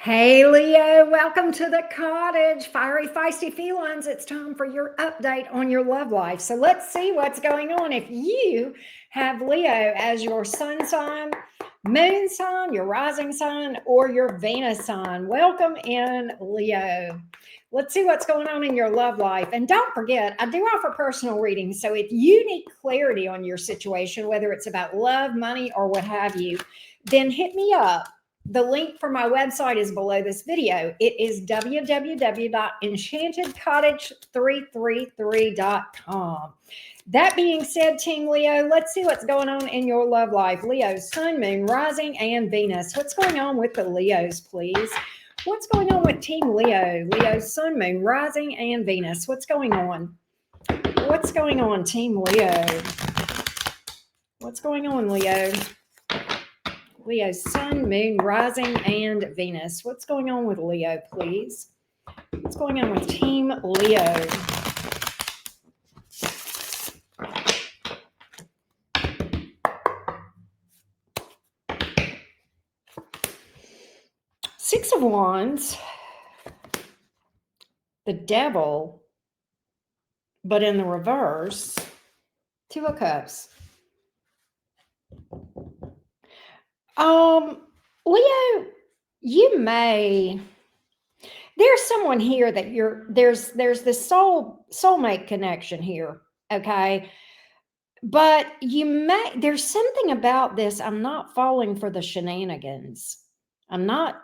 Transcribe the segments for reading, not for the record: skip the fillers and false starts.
Hey Leo, welcome to the cottage. Fiery, feisty felines. It's time for your update on your love life. So let's see what's going on. If you have Leo as your sun sign, moon sign, your rising sign, or your Venus sign, welcome in Leo. Let's see what's going on in your love life. And don't forget, I do offer personal readings. So if you need clarity on your situation, whether it's about love, money, or what have you, then hit me up. The link for my website is below this video. It is www.enchantedcottage333.com. That being said, Team Leo, let's see what's going on in your love life. Leo's sun, moon, rising, and Venus. What's going on with the Leos, please? What's going on with Team Leo? Leo's sun, moon, rising, and Venus. What's going on? What's going on, Team Leo? What's going on, Leo? Leo's sun, moon, rising, and Venus. What's going on with Leo, please? What's going on with Team Leo? Six of Wands, the Devil, but in the reverse, Two of Cups. Leo, you may, there's someone here that there's this soulmate connection here, okay? But there's something about this. I'm not falling for the shenanigans. I'm not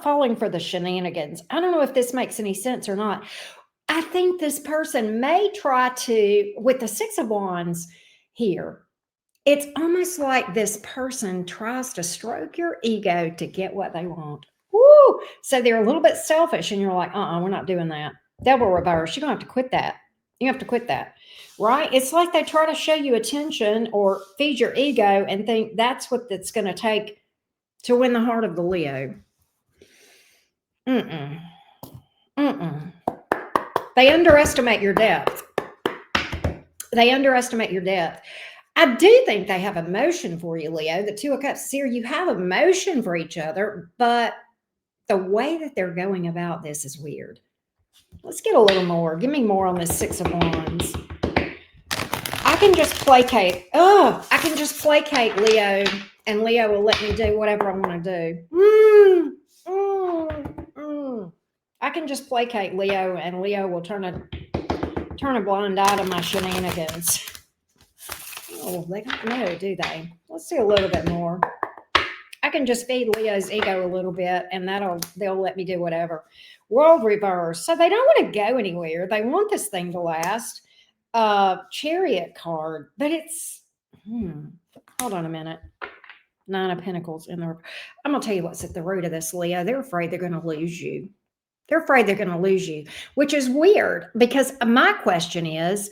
falling for the shenanigans. I don't know if this makes any sense or not. I think this person may try to, with the Six of Wands here, it's almost like this person tries to stroke your ego to get what they want. Woo! So they're a little bit selfish, and you're like, we're not doing that. Devil reverse. You're going to have to quit that. You have to quit that, right? It's like they try to show you attention or feed your ego and think that's what it's going to take to win the heart of the Leo. They underestimate your depth. They underestimate your depth. I do think they have emotion for you, Leo. The Two of Cups here, you have emotion for each other, but the way that they're going about this is weird. Let's get a little more. Give me more on this Six of Wands. I can just placate. I can just placate Leo, and Leo will let me do whatever I want to do. I can just placate Leo, and Leo will turn a blind eye to my shenanigans. Oh, they don't know, do they? Let's do a little bit more. I can just feed Leo's ego a little bit, and they'll let me do whatever. World reverse. So they don't want to go anywhere. They want this thing to last. Chariot card, but it's hold on a minute. Nine of Pentacles in the. I'm gonna tell you what's at the root of this, Leo. They're afraid they're going to lose you. They're afraid they're going to lose you, which is weird because my question is,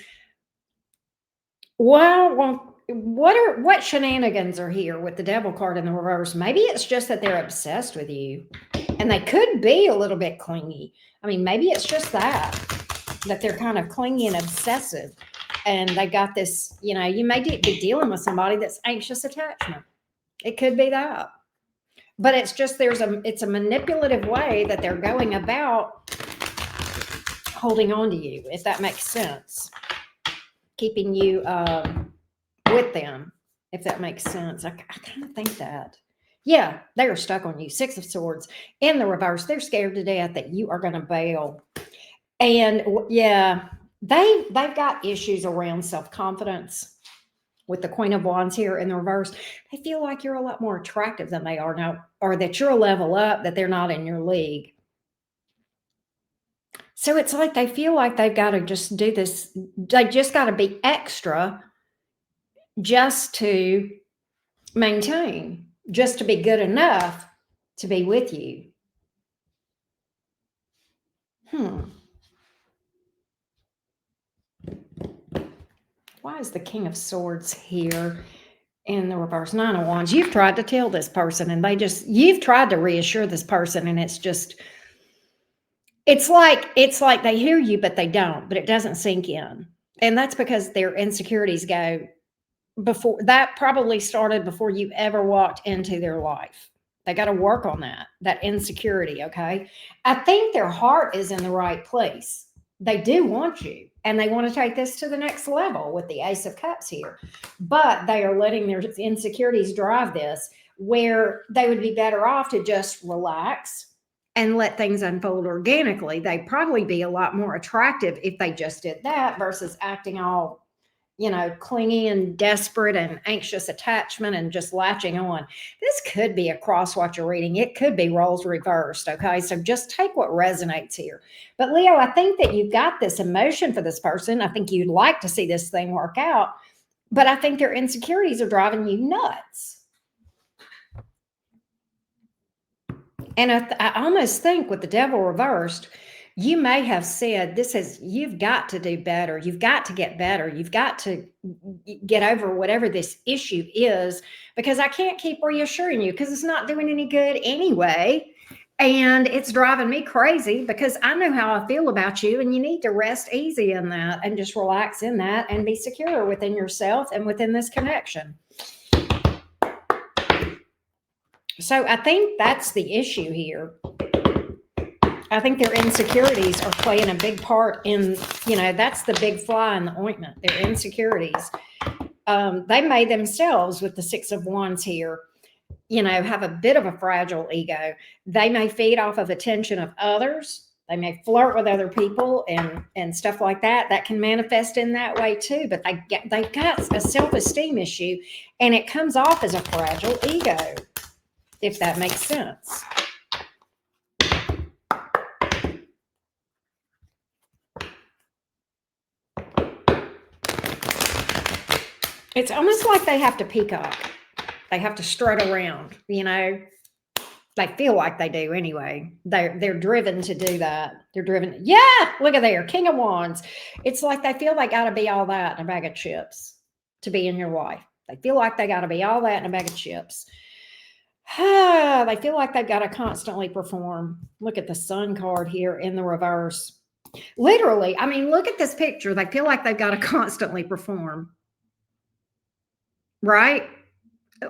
well, what shenanigans are here with the Devil card in the reverse? Maybe it's just that they're obsessed with you, and they could be a little bit clingy. I mean, maybe it's just that they're kind of clingy and obsessive, and they got this. You may be dealing with somebody that's anxious attachment. It could be that. But it's just it's a manipulative way that they're going about holding on to you, if that makes sense. Keeping you with them, if that makes sense. I kind of think that. Yeah, they are stuck on you. Six of Swords in the reverse. They're scared to death that you are going to bail. And yeah, they've got issues around self-confidence. With the Queen of Wands here in the reverse, they feel like you're a lot more attractive than they are now, or that you're a level up, that they're not in your league. So it's like they feel like they've got to just do this. They just got to be extra just to maintain, just to be good enough to be with you. Why is the King of Swords here in the reverse? Nine of Wands. You've tried to tell this person, and you've tried to reassure this person, and it's like they hear you, but they don't, but it doesn't sink in. And that's because their insecurities go before that probably started before you ever walked into their life. They got to work on that insecurity, okay? I think their heart is in the right place. They do want you, and they want to take this to the next level with the Ace of Cups here. But they are letting their insecurities drive this, where they would be better off to just relax and let things unfold organically. They'd probably be a lot more attractive if they just did that versus acting all, clingy and desperate and anxious attachment and just latching on. This could be a cross-watcher reading. It could be roles reversed, okay? So just take what resonates here. But Leo, I think that you've got this emotion for this person. I think you'd like to see this thing work out, but I think their insecurities are driving you nuts. And I almost think with the Devil reversed, you may have said, you've got to do better. You've got to get better. You've got to get over whatever this issue is, because I can't keep reassuring you because it's not doing any good anyway. And it's driving me crazy because I know how I feel about you, and you need to rest easy in that and just relax in that and be secure within yourself and within this connection. So I think that's the issue here. I think their insecurities are playing a big part in, that's the big fly in the ointment, their insecurities. They may themselves, with the Six of Wands here, have a bit of a fragile ego. They may feed off of attention of others. They may flirt with other people and stuff like that. That can manifest in that way too. But they got a self-esteem issue, and it comes off as a fragile ego, if that makes sense. It's almost like they have to peacock. They have to strut around, They feel like they do anyway. They're driven to do that. They're driven. Yeah, look at there, King of Wands. It's like they feel they got to be all that in a bag of chips to be in your life. They feel like they got to be all that in a bag of chips. They feel like they've got to constantly perform. Look at the Sun card here in the reverse. Literally, look at this picture. They feel like they've got to constantly perform. Right?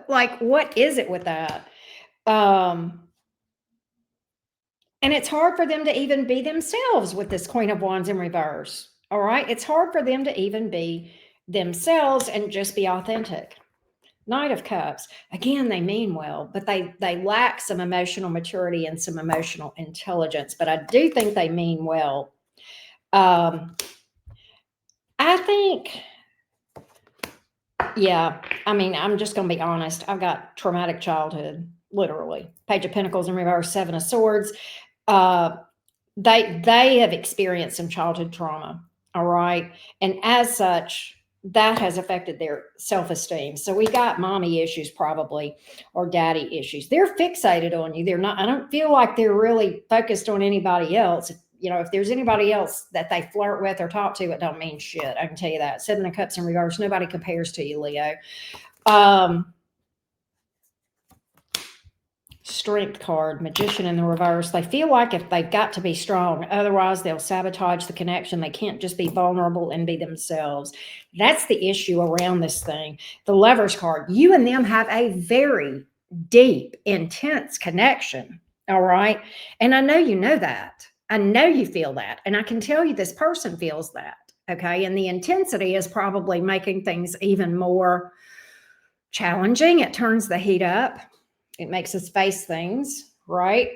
Like, what is it with that? And it's hard for them to even be themselves with this Queen of Wands in reverse. All right? It's hard for them to even be themselves and just be authentic. Knight of Cups. Again, they mean well, but they lack some emotional maturity and some emotional intelligence. But I do think they mean well. I think... Yeah, I'm just going to be honest. I've got traumatic childhood, literally. Page of Pentacles in reverse, Seven of Swords. They have experienced some childhood trauma, all right? And as such, that has affected their self-esteem. So we got mommy issues probably, or daddy issues. They're fixated on you. They're not, I don't feel like they're really focused on anybody else. If there's anybody else that they flirt with or talk to, it don't mean shit. I can tell you that. Seven of Cups in reverse. Nobody compares to you, Leo. Strength card, Magician in the reverse. They feel like if they've got to be strong, otherwise they'll sabotage the connection. They can't just be vulnerable and be themselves. That's the issue around this thing. The Lovers card. You and them have a very deep, intense connection. All right. And I know you know that. I know you feel that. And I can tell you this person feels that. Okay. And the intensity is probably making things even more challenging. It turns the heat up. It makes us face things, right?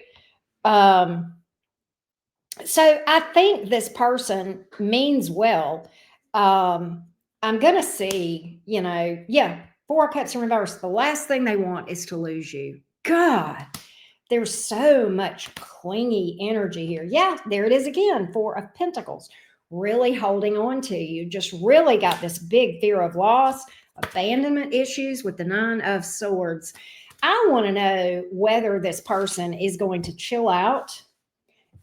So I think this person means well. I'm going to see, Four of Cups in reverse. The last thing they want is to lose you. God, there's so much clingy energy here. Yeah, there it is again. Four of Pentacles, really holding on to you. Just really got this big fear of loss, abandonment issues with the Nine of Swords. I want to know whether this person is going to chill out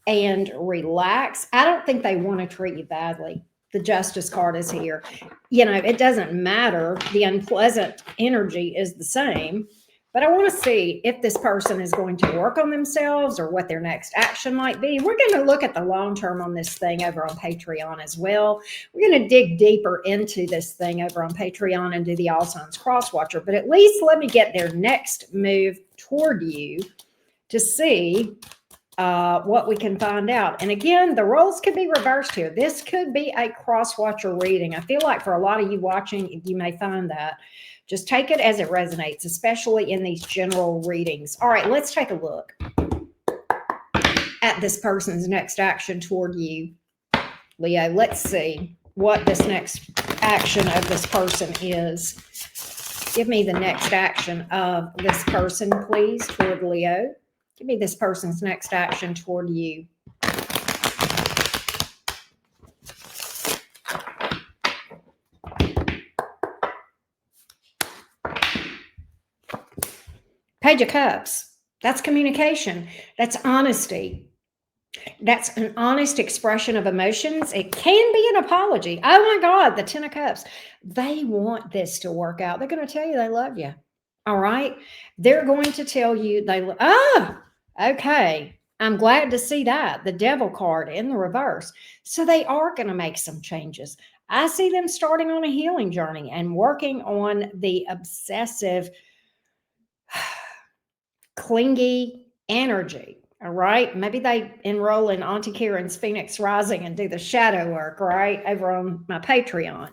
and relax. I don't think they want to treat you badly. The Justice card is here. It doesn't matter. The unpleasant energy is the same. But I want to see if this person is going to work on themselves or what their next action might be. We're going to look at the long term on this thing over on Patreon as well. We're going to dig deeper into this thing over on Patreon and do the All Signs Cross Watcher. But at least let me get their next move toward you to see what we can find out. And again, the roles could be reversed here. This could be a cross-watcher reading. I feel like for a lot of you watching, you may find that. Just take it as it resonates, especially in these general readings. All right, let's take a look at this person's next action toward you, Leo. Let's see what this next action of this person is. Give me the next action of this person, please, toward Leo. Give me this person's next action toward you. Page of Cups. That's communication. That's honesty. That's an honest expression of emotions. It can be an apology. Oh my God, the Ten of Cups. They want this to work out. They're going to tell you they love you. All right. They're going to tell you okay. I'm glad to see that. The Devil card in the reverse. So they are going to make some changes. I see them starting on a healing journey and working on the obsessive, clingy energy. All right. Maybe they enroll in Auntie Karen's Phoenix Rising and do the shadow work, right, over on my Patreon.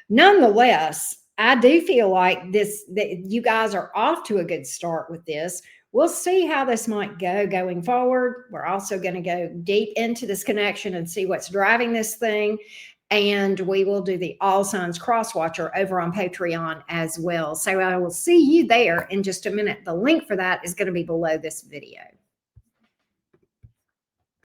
Nonetheless, I do feel like that you guys are off to a good start with this. We'll see how this might go going forward. We're also going to go deep into this connection and see what's driving this thing. And we will do the All Signs Crosswatcher over on Patreon as well. So I will see you there in just a minute. The link for that is going to be below this video.